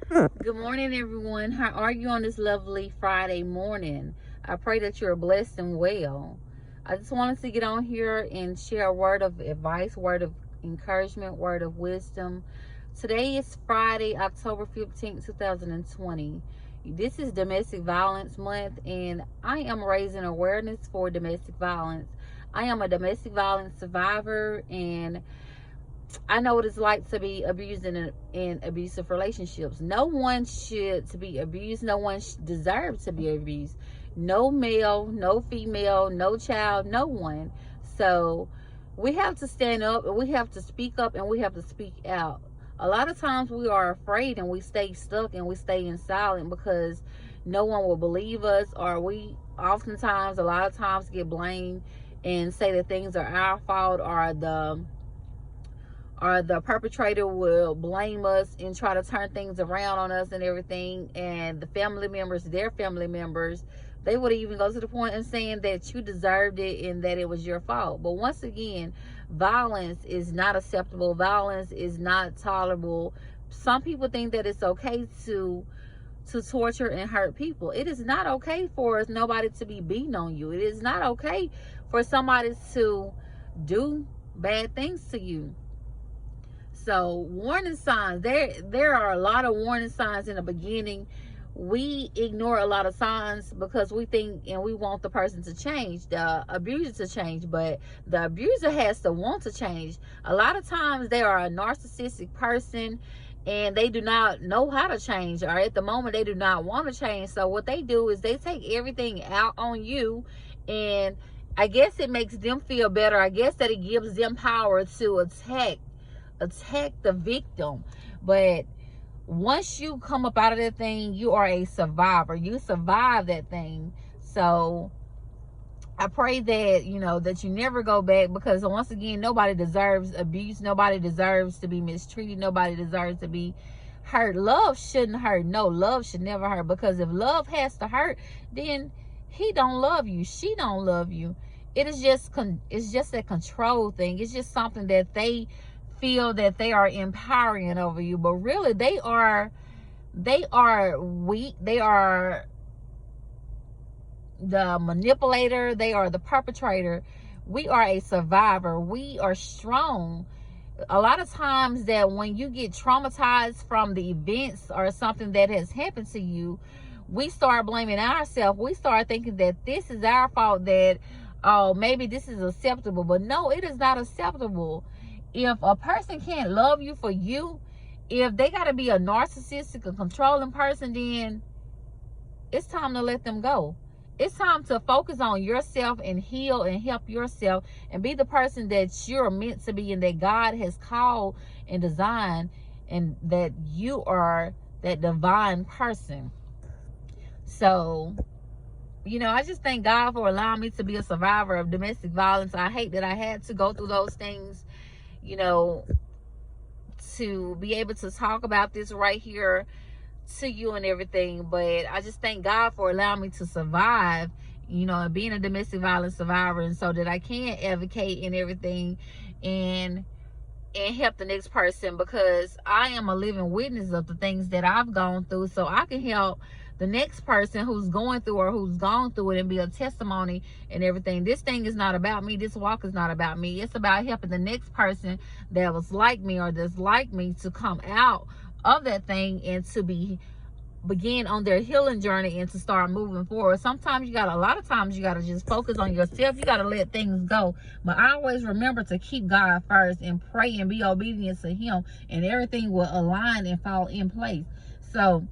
Good morning, everyone. How are you on this lovely Friday morning? I pray that you're blessed and well. I just wanted to get on here and share a word of advice, word of encouragement, word of wisdom. Today is Friday, October 15th, 2020. This is Domestic Violence Month, and I am raising awareness for domestic violence. I am a domestic violence survivor, and I know what it's like to be abused in abusive relationships. No one should to be abused. No one deserves to be abused. No male, no female, no child, no one. So we have to stand up and we have to speak up and we have to speak out. A lot of times we are afraid and we stay stuck and we stay in silent because no one will believe us, or we oftentimes, a lot of times, get blamed and say that things are our fault, or the perpetrator will blame us and try to turn things around on us and everything. And the family members, their family members, they would even go to the point of saying that you deserved it and that it was your fault. But once again, violence is not acceptable. Violence is not tolerable. Some people think that it's okay to torture and hurt people. It is not okay for nobody to be beating on you. It is not okay for somebody to do bad things to you. So warning signs, there are a lot of warning signs in the beginning. We ignore a lot of signs because we think and we want the person to change, the abuser to change, but the abuser has to want to change. A lot of times they are a narcissistic person and they do not know how to change, or at the moment they do not want to change. So what they do is they take everything out on you, and I guess it makes them feel better. I guess that it gives them power to attack the victim. But once you come up out of that thing, you are a survivor. You survive that thing. So I pray that that you never go back, because once again, nobody deserves abuse. Nobody deserves to be mistreated. Nobody deserves to be hurt. Love shouldn't hurt. No, love should never hurt, because if love has to hurt, then he don't love you, she don't love you. It's just a control thing. It's just something that they feel that they are empowering over you, but really they are weak. They are the manipulator. They are the perpetrator. We are a survivor. We are strong. A lot of times that when you get traumatized from the events or something that has happened to you, we start blaming ourselves. We start thinking that this is our fault, that maybe this is acceptable. But no, it is not acceptable. If a person can't love you for you, if they got to be a narcissistic and controlling person, then it's time to let them go. It's time to focus on yourself and heal and help yourself and be the person that you're meant to be and that God has called and designed, and that you are that divine person. So, I just thank God for allowing me to be a survivor of domestic violence. I hate that I had to go through those things, to be able to talk about this right here to you and everything. But I just thank God for allowing me to survive, and being a domestic violence survivor, and so that I can advocate and everything and help the next person, because I am a living witness of the things that I've gone through, so I can help the next person who's going through or who's gone through it and be a testimony and everything. This thing is not about me. This walk is not about me. It's about helping the next person that was like me or that's like me to come out of that thing and to begin on their healing journey and to start moving forward. Sometimes a lot of times you got to just focus on yourself. You got to let things go. But I always remember to keep God first and pray and be obedient to him, and everything will align and fall in place. So,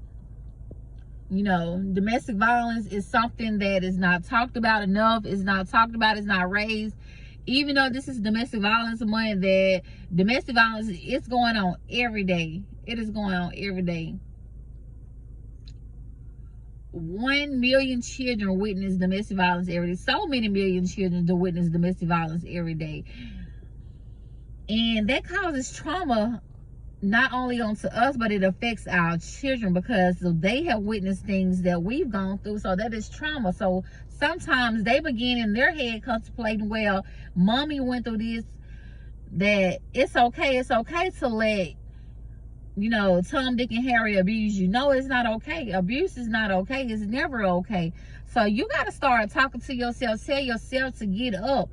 domestic violence is something that is not talked about enough. It's not talked about. It's not raised. Even though this is domestic violence month, that domestic violence is going on every day. It is going on every day. 1 million children witness domestic violence every day. So many million children do witness domestic violence every day. And that causes trauma not only onto us, but it affects our children, because they have witnessed things that we've gone through. So that is trauma. So sometimes they begin in their head contemplating, well, mommy went through this, that it's okay to let you know, Tom, Dick, and Harry abuse you. No, it's not okay. Abuse is not okay. It's never okay. So you got to start talking to yourself. Tell yourself to get up.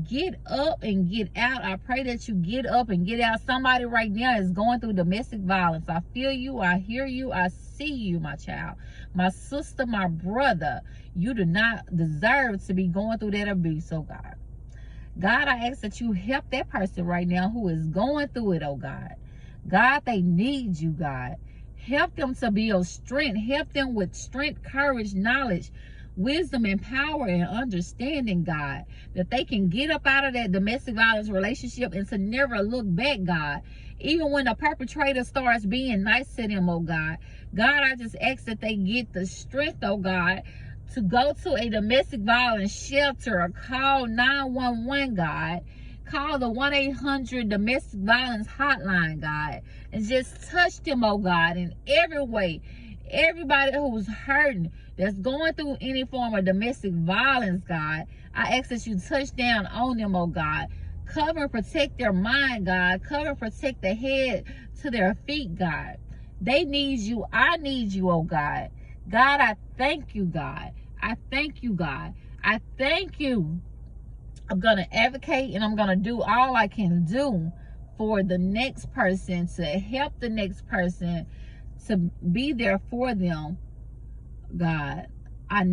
Get up and get out. I pray that you get up and get out. Somebody right now is going through domestic violence. I feel you. I hear you. I see you, my child. My sister, my brother. You do not deserve to be going through that abuse, oh God. God, I ask that you help that person right now who is going through it, oh God. God, they need you, God. Help them to build strength. Help them with strength, courage, knowledge, wisdom, and power and understanding, God. That they can get up out of that domestic violence relationship and to never look back, God. Even when the perpetrator starts being nice to them, oh God. God, I just ask that they get the strength, oh God, to go to a domestic violence shelter or call 911, God. Call the 1-800 domestic violence hotline, God, and just touch them, oh God, in every way. Everybody who's hurting, that's going through any form of domestic violence, God, I ask that you touch down on them, oh God. Cover and protect their mind, God. Cover and protect the head to their feet, God. They need you. I need you, oh God. God, I thank you, God. I thank you, God. I thank you. I'm going to advocate and I'm going to do all I can do for the next person, to help the next person, to be there for them. God, I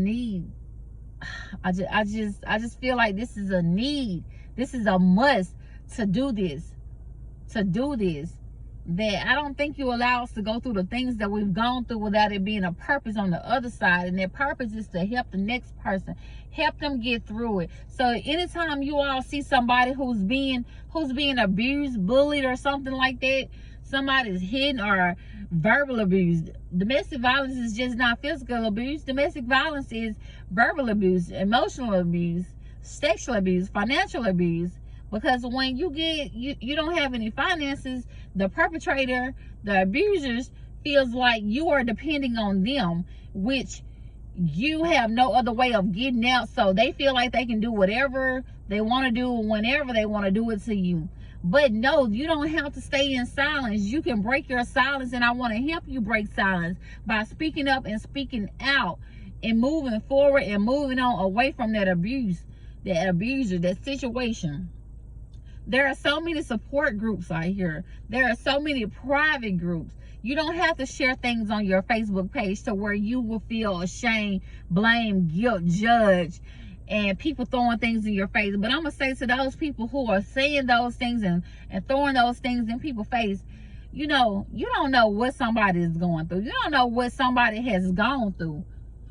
just feel like this is a need. This is a must to do this. That I don't think you allow us to go through the things that we've gone through without it being a purpose on the other side. And that purpose is to help the next person, help them get through it. So anytime you all see somebody who's being abused, bullied, or something like that, somebody's hidden or verbal abuse. Domestic violence is just not physical abuse. Domestic violence is verbal abuse, emotional abuse, sexual abuse, financial abuse. Because when you don't have any finances, the perpetrator, the abusers, feels like you are depending on them, which you have no other way of getting out. So they feel like they can do whatever they want to do whenever they want to do it to you. But no, you don't have to stay in silence. You can break your silence, and I want to help you break silence by speaking up and speaking out and moving forward and moving on away from that abuse, that abuser, that situation. There are so many support groups out here. There are so many private groups. You don't have to share things on your Facebook page to where you will feel ashamed, blame, guilt, judge, and people throwing things in your face. But I'm going to say to those people who are saying those things and throwing those things in people's face, you know, you don't know what somebody is going through. You don't know what somebody has gone through.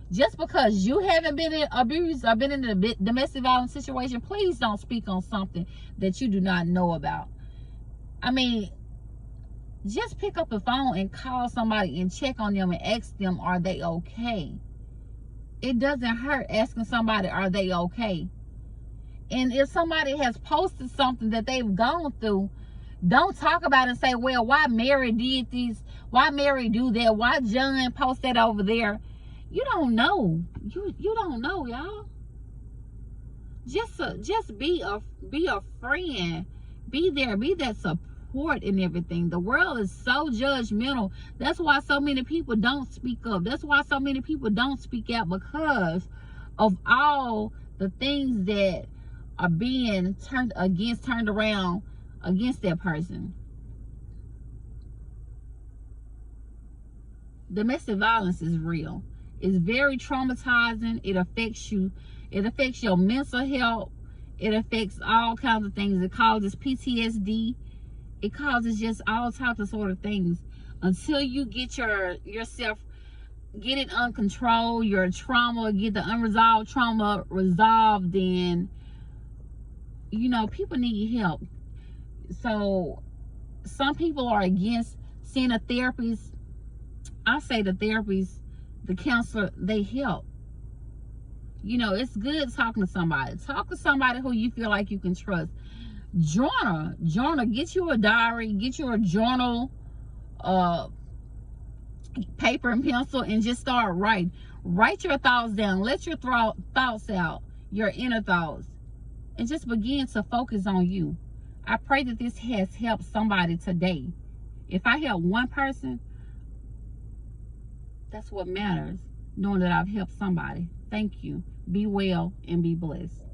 Just because you haven't been abused or been in a domestic violence situation, please don't speak on something that you do not know about. I mean, just pick up the phone and call somebody and check on them and ask them, are they okay? It doesn't hurt asking somebody, are they okay? And if somebody has posted something that they've gone through, don't talk about it and say, well, why Mary did this? Why Mary do that? Why John post that over there? You don't know. You don't know, y'all. Just be a friend. Be there. Be that support and everything. The world is so judgmental. That's why so many people don't speak up. That's why so many people don't speak out, because of all the things that are being turned around against that person. Domestic violence is real. It's very traumatizing. It affects you. It affects your mental health. It affects all kinds of things. It causes PTSD. It causes just all types of sort of things. Until you get yourself, get it under control, your trauma, get the unresolved trauma resolved, then, you know, people need help. So some people are against seeing a therapist. I say the therapist, the counselor, they help. You know, it's good talking to somebody. Talk to somebody who you feel like you can trust. Journal. Get you a diary. Get you a journal, paper and pencil, and just start writing. Write your thoughts down. Let your thoughts out, your inner thoughts, and just begin to focus on you. I pray that this has helped somebody today. If I help one person, that's what matters, knowing that I've helped somebody. Thank you. Be well and be blessed.